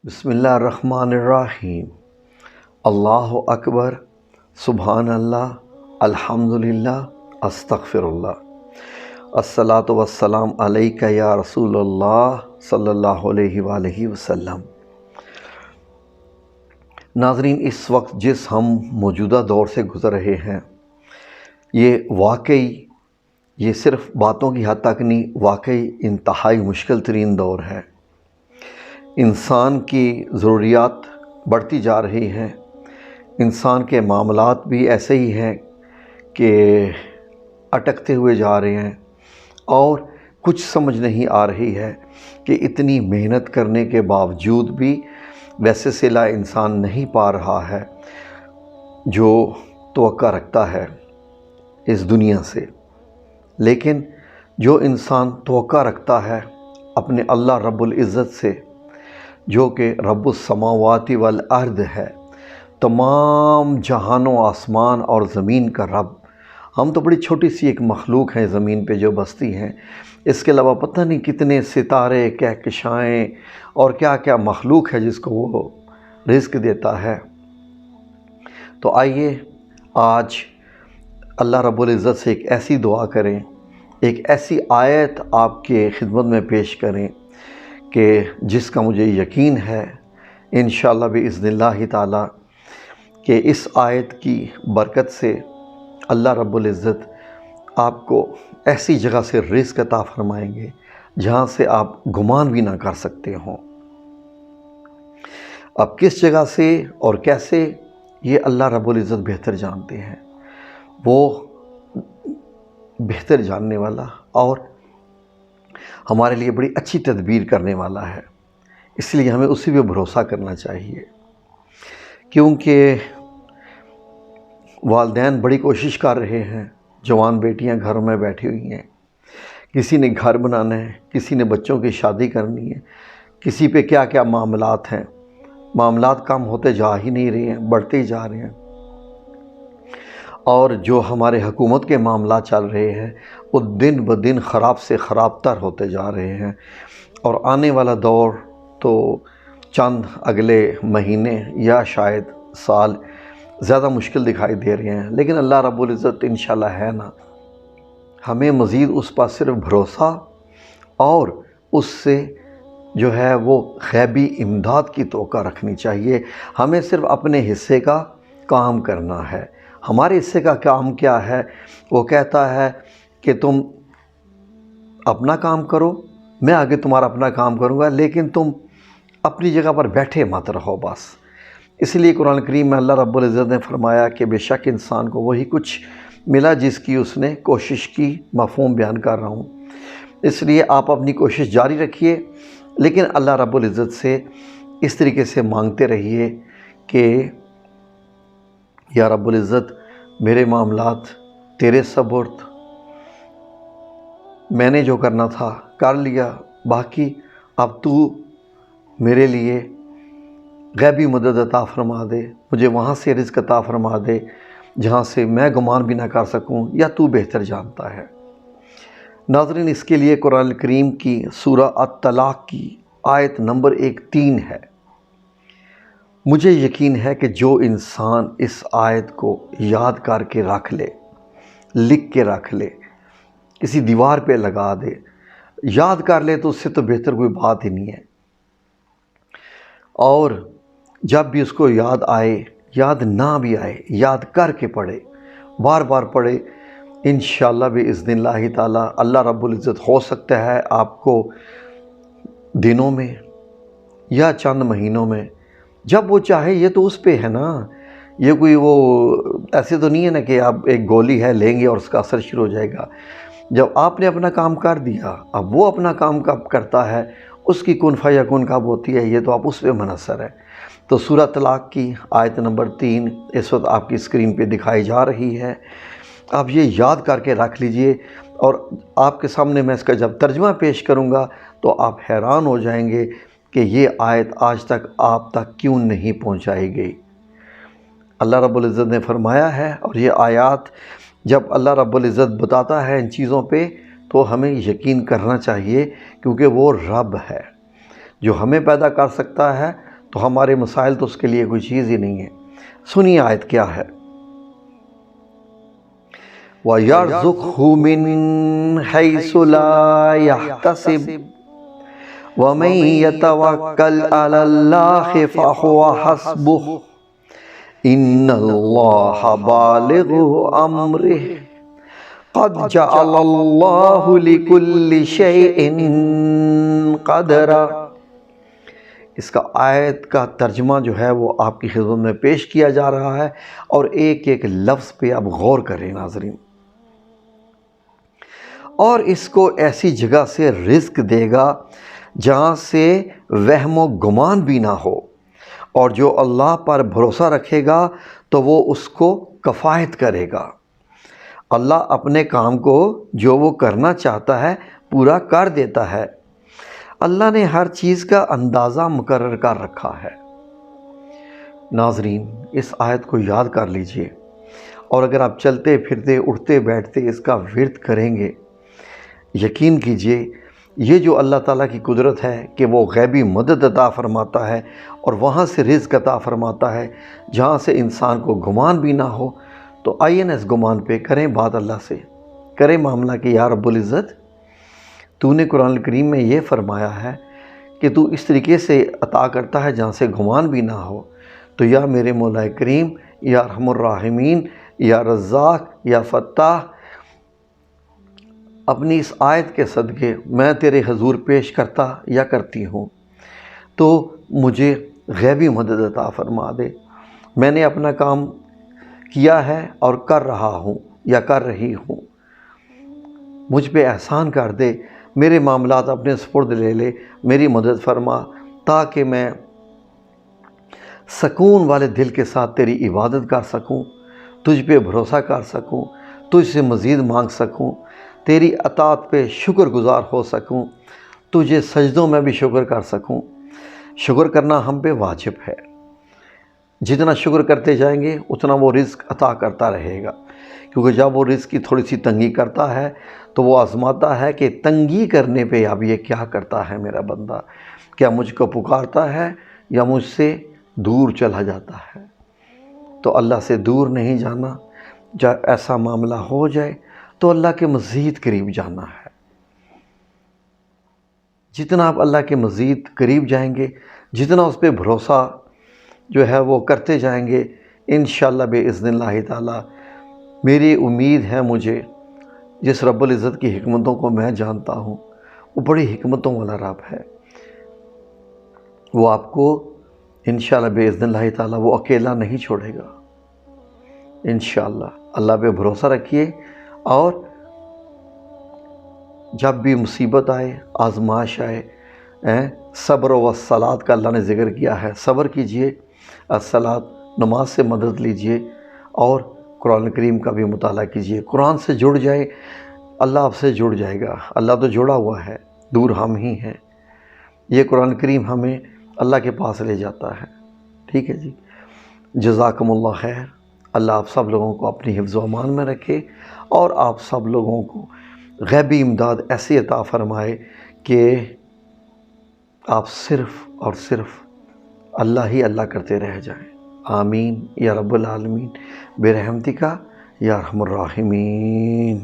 بسم اللہ الرحمن الرحیم۔ اللہ اکبر، سبحان اللہ، الحمدللہ، استغفر اللہ، الصلاۃ والسلام علیک یا رسول اللہ صلی اللہ علیہ وآلہ وسلم۔ ناظرین، اس وقت جس ہم موجودہ دور سے گزر رہے ہیں، یہ صرف باتوں کی حد تک نہیں، واقعی انتہائی مشکل ترین دور ہے۔ انسان کی ضروریات بڑھتی جا رہی ہیں، انسان کے معاملات بھی ایسے ہی ہیں کہ اٹکتے ہوئے جا رہے ہیں، اور کچھ سمجھ نہیں آ رہی ہے کہ اتنی محنت کرنے کے باوجود بھی ویسے صلہ انسان نہیں پا رہا ہے جو توقع رکھتا ہے اس دنیا سے۔ لیکن جو انسان توقع رکھتا ہے اپنے اللہ رب العزت سے، جو کہ رب السماوات والارض ہے، تمام جہانوں، آسمان اور زمین کا رب، ہم تو بڑی چھوٹی سی ایک مخلوق ہیں زمین پہ جو بستی ہیں، اس کے علاوہ پتہ نہیں کتنے ستارے، کہکشائیں اور کیا کیا مخلوق ہے جس کو وہ رزق دیتا ہے۔ تو آئیے آج اللہ رب العزت سے ایک ایسی دعا کریں، ایک ایسی آیت آپ کے خدمت میں پیش کریں کہ جس کا مجھے یقین ہے انشاءاللہ بإذن اللہ تعالی کہ اس آیت کی برکت سے اللہ رب العزت آپ کو ایسی جگہ سے رزق عطا فرمائیں گے جہاں سے آپ گمان بھی نہ کر سکتے ہوں۔ اب کس جگہ سے اور کیسے، یہ اللہ رب العزت بہتر جانتے ہیں، وہ بہتر جاننے والا اور ہمارے لیے بڑی اچھی تدبیر کرنے والا ہے، اس لیے ہمیں اسی پہ بھروسہ کرنا چاہیے۔ کیونکہ والدین بڑی کوشش کر رہے ہیں، جوان بیٹیاں گھروں میں بیٹھی ہوئی ہیں، کسی نے گھر بنانا ہے، کسی نے بچوں کی شادی کرنی ہے، کسی پہ کیا کیا معاملات ہیں، معاملات کم ہوتے جا ہی نہیں رہے ہیں، بڑھتے ہی جا رہے ہیں، اور جو ہمارے حکومت کے معاملات چل رہے ہیں وہ دن بدن خراب سے خراب تر ہوتے جا رہے ہیں، اور آنے والا دور تو چند اگلے مہینے یا شاید سال زیادہ مشکل دکھائی دے رہے ہیں۔ لیکن اللہ رب العزت انشاءاللہ ہے نا، ہمیں مزید اس پر صرف بھروسہ اور اس سے جو ہے وہ غیبی امداد کی توقع رکھنی چاہیے۔ ہمیں صرف اپنے حصے کا کام کرنا ہے۔ ہمارے حصے کا کام کیا ہے؟ وہ کہتا ہے کہ تم اپنا کام کرو، میں آگے تمہارا اپنا کام کروں گا، لیکن تم اپنی جگہ پر بیٹھے مت رہو بس۔ اس لیے قرآن کریم میں اللہ رب العزت نے فرمایا کہ بے شک انسان کو وہی کچھ ملا جس کی اس نے کوشش کی، مفہوم بیان کر رہا ہوں۔ اس لیے آپ اپنی کوشش جاری رکھیے، لیکن اللہ رب العزت سے اس طریقے سے مانگتے رہیے کہ یا رب العزت میرے معاملات تیرے سپرد، میں نے جو کرنا تھا کر لیا، باقی اب تو میرے لیے غیبی مدد عطا فرما دے، مجھے وہاں سے رزق عطا فرما دے جہاں سے میں گمان بھی نہ کر سکوں، یا تو بہتر جانتا ہے۔ ناظرین، اس کے لیے قرآن کریم کی سورہ الطلاق کی آیت نمبر 3 ہے۔ مجھے یقین ہے کہ جو انسان اس آیت کو یاد کر کے رکھ لے، لکھ کے رکھ لے، کسی دیوار پہ لگا دے، یاد کر لے، تو اس سے تو بہتر کوئی بات ہی نہیں ہے۔ اور جب بھی اس کو یاد آئے، یاد نہ بھی آئے، یاد کر کے پڑھے، بار بار پڑھے، انشاءاللہ بإذن اللہ تعالی اللہ رب العزت ہو سکتا ہے آپ کو دنوں میں یا چند مہینوں میں، جب وہ چاہے، یہ تو اس پہ ہے نا، یہ کوئی وہ ایسے تو نہیں ہے نا کہ آپ ایک گولی ہے لیں گے اور اس کا اثر شروع ہو جائے گا۔ جب آپ نے اپنا کام کر دیا، اب وہ اپنا کام کب کرتا ہے، اس کی کن فیکون کب ہوتی ہے، یہ تو آپ اس پہ منحصر ہے۔ تو سورہ طلاق کی آیت نمبر 3 اس وقت آپ کی اسکرین پہ دکھائی جا رہی ہے۔ آپ یہ یاد کر کے رکھ لیجئے، اور آپ کے سامنے میں اس کا جب ترجمہ پیش کروں گا تو آپ حیران ہو جائیں گے کہ یہ آیت آج تک آپ تک کیوں نہیں پہنچائی گئی۔ اللہ رب العزت نے فرمایا ہے، اور یہ آیات جب اللہ رب العزت بتاتا ہے ان چیزوں پہ تو ہمیں یقین کرنا چاہیے، کیونکہ وہ رب ہے جو ہمیں پیدا کر سکتا ہے تو ہمارے مسائل تو اس کے لیے کوئی چیز ہی نہیں ہے۔ سنیے آیت کیا ہے، وَيَرْزُقْهُ مِنْ حَيْثُ لَا يَحْتَسِبُ وَمَنْ يَتَوَكَّلْ عَلَى اللَّهِ فَهُوَ حَسْبُهُ إِنَّ اللَّهَ بَالِغُ أَمْرِهِ قَدْ جَعَلَ اللَّهُ لِكُلِّ شَيْءٍ قَدْرًا۔ اس کا آیت کا ترجمہ جو ہے وہ آپ کی خدمت میں پیش کیا جا رہا ہے، اور ایک ایک لفظ پہ آپ غور کریں ناظرین۔ اور اس کو ایسی جگہ سے رزق دے گا جہاں سے وہم و گمان بھی نہ ہو، اور جو اللہ پر بھروسہ رکھے گا تو وہ اس کو کفایت کرے گا۔ اللہ اپنے کام کو جو وہ کرنا چاہتا ہے پورا کر دیتا ہے۔ اللہ نے ہر چیز کا اندازہ مقرر کر رکھا ہے۔ ناظرین، اس آیت کو یاد کر لیجئے، اور اگر آپ چلتے پھرتے اٹھتے بیٹھتے اس کا ورد کریں گے، یقین کیجئے یہ جو اللہ تعالیٰ کی قدرت ہے کہ وہ غیبی مدد عطا فرماتا ہے اور وہاں سے رزق عطا فرماتا ہے جہاں سے انسان کو گمان بھی نہ ہو، تو آئیے نا اس گمان پہ کریں بات اللہ سے، کریں معاملہ کہ یا رب العزت تو نے قرآن الکریم میں یہ فرمایا ہے کہ تو اس طریقے سے عطا کرتا ہے جہاں سے گمان بھی نہ ہو، تو یا میرے مولا کریم، یا ارحم الراحمین، یا رزاق، یا فتاح، اپنی اس آیت کے صدقے میں تیرے حضور پیش کرتا یا کرتی ہوں، تو مجھے غیبی مدد عطا فرما دے۔ میں نے اپنا کام کیا ہے اور کر رہا ہوں یا کر رہی ہوں، مجھ پہ احسان کر دے، میرے معاملات اپنے سپرد لے لے، میری مدد فرما، تاکہ میں سکون والے دل کے ساتھ تیری عبادت کر سکوں، تجھ پہ بھروسہ کر سکوں، تجھ سے مزید مانگ سکوں، تیری اطاعت پہ شکر گزار ہو سکوں، تجھے سجدوں میں بھی شکر کر سکوں۔ شکر کرنا ہم پہ واجب ہے، جتنا شکر کرتے جائیں گے اتنا وہ رزق عطا کرتا رہے گا، کیونکہ جب وہ رزق کی تھوڑی سی تنگی کرتا ہے تو وہ آزماتا ہے کہ تنگی کرنے پہ اب یہ کیا کرتا ہے میرا بندہ، کیا مجھ کو پکارتا ہے یا مجھ سے دور چلا جاتا ہے۔ تو اللہ سے دور نہیں جانا، جب ایسا معاملہ ہو جائے تو اللہ کے مزید قریب جانا ہے۔ جتنا آپ اللہ کے مزید قریب جائیں گے، جتنا اس پہ بھروسہ جو ہے وہ کرتے جائیں گے، انشاءاللہ باذن اللہ تعالی، میری امید ہے مجھے جس رب العزت کی حکمتوں کو میں جانتا ہوں، وہ بڑی حکمتوں والا رب ہے، وہ آپ کو انشاءاللہ باذن اللہ تعالی وہ اکیلا نہیں چھوڑے گا۔ انشاءاللہ اللہ پہ بھروسہ رکھیے، اور جب بھی مصیبت آئے، آزمائش آئے، صبر و صلات کا اللہ نے ذکر کیا ہے، صبر کیجئے، الصلاۃ، نماز سے مدد لیجئے، اور قرآن کریم کا بھی مطالعہ کیجئے، قرآن سے جڑ جائے، اللہ آپ سے جڑ جائے گا۔ اللہ تو جڑا ہوا ہے، دور ہم ہی ہیں، یہ قرآن کریم ہمیں اللہ کے پاس لے جاتا ہے۔ ٹھیک ہے جی، جزاکم اللہ خیر۔ اللہ آپ سب لوگوں کو اپنی حفظ و امان میں رکھے، اور آپ سب لوگوں کو غیبی امداد ایسی عطا فرمائے کہ آپ صرف اور صرف اللہ ہی اللہ کرتے رہ جائیں۔ آمین یا رب العالمین، برحمتک یا ارحم الراحمین۔